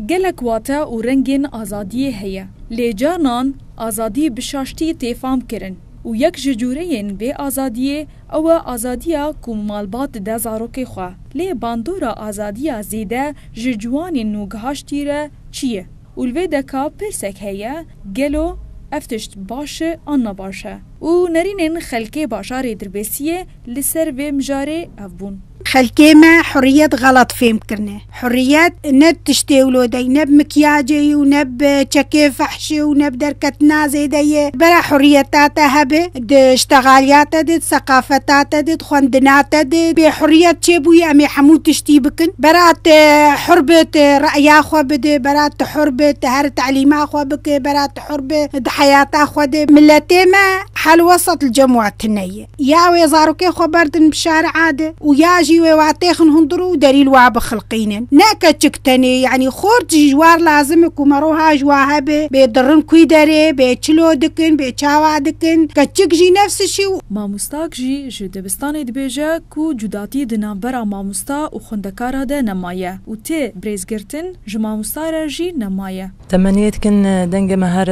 gelek wate û rengên azadiyê heye. Lê canan azadî bi şaştî têfam kirin û yek ji cûreyên vê azadiyê ew e azadiya ku malbat dide zarokê xwe. Lê bandora azadiya zêde ji ciwanên nû gihaştî re çi ye? û li vê deka pirsek heye, gelo ev tişt baş e an ne baş e? û nerînên xelkê bajarê Dirbasiyê li ser vê mijarê ev bûn. خلكي ما حريات غلط فهم كرنا حريات نب تشتي ولودي نب مكياجي ونب شكي فحشي ونب دركتنا زيدي برا حرياتها هبه اشتغاليات دي ثقافات دي خندنات دي بحريات شبوي امي حمود تشتي بكن برات حربة رأي اخو بدي برات حربة هر تعليم اخو بك برات حربة حياة اخو دي ملتي ما حال وسط الجموع التنية يا ويزاروكي خبردن بشارع عادة ويا وعطيخن هندرو دليل وعب خلقينن ناكا تشكتني يعني خورج جوار لازم كمروها جواها بيدرن كويداري بيتشلو دكن بيتشاوا دكن كتشك جي نفس الشيء ماموستاك جي دبستان دبيجا كو جداتي دنابرا ماموستا و خندكارا ده نمايه و تي بريزگرتن جو ماموستا جي نمايه تمنيت كن دنجة مهر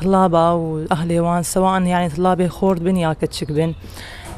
طلابة واهلي وان سواء يعني طلابي خورد بن يا كتشك بن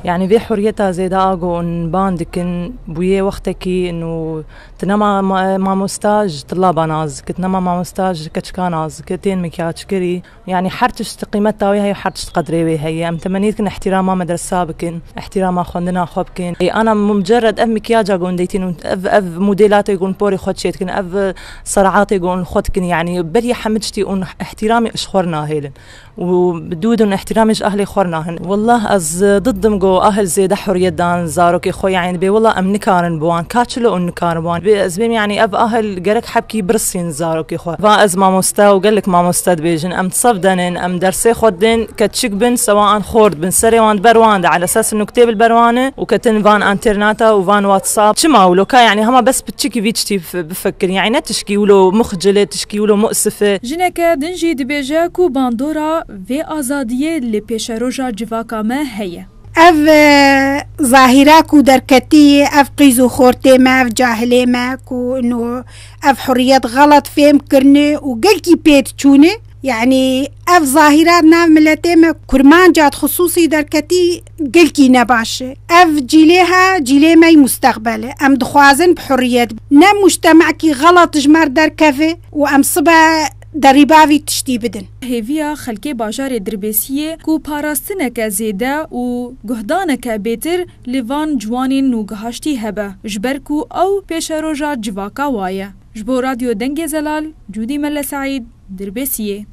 يعني في حريتها زي داغو ان باندكن بويه وقتكي انه تنما ما مستاج طلابة ناز كتنما ما مستاج كتشكاناز كتين مكياج كري يعني حرتش قيمتها وهي حرتش قدري وهي ام تمنيت احترام مدرسة بكن احترام خندنا خوبكن اي انا مجرد اف مكياج اقول ديتين اف موديلات يقول بوري خدشيتكن اف صرعات يقول خدكن يعني بري حمجتي ان احترامي اشخرنا هيلن وبدودن احترامش اهلي خورناهن والله از ضدم جو اهل زيد حرية دان زاروك اخو يعني بي والله ام نكارن بوان كاتشلو ان نكارن بوان ازبيم يعني اب اهل جرك حبكي برسين زاروك اخو فا از ما مستا وقال لك ما مستد بيجن ام تصفدن ام درسي خدن كتشكبن سواء خورد بن سريوان بروان على اساس انه كتاب البروانه وكتن فان انترناتا وفان واتساب شما ولوكا يعني هما بس بتشكي فيتشتي بفكر يعني تشكي ولو مخجله تشكي ولو مؤسفه جنك دنجي دبيجا كو باندورا في آزادية لبيشروجا جواكا ما هي اف ظاهرة كو دركتي اف قيزو خورتي ما اف جاهلي ما كو انه اف حريات غلط فهم كرني وقلكي بيت تشوني يعني اف ظاهرة ناف ملتي ما كرمان جات خصوصي دركتي قلكي نباش اف جيليها جيلي ماي مستقبله ام دخوازن بحريات نام مجتمعكي غلط جمار دركفي وام صبا دريباوی تشتی بدن. هیویا خلکی باجار درباسیه کو پاراستنک زیده و گهدانک بیتر لیوان جوانین نو گهاشتی هبه جبرکو او پیش روژا جواکا وایه. جبو رادیو دنگی زلال جودی مل سعید درباسیه.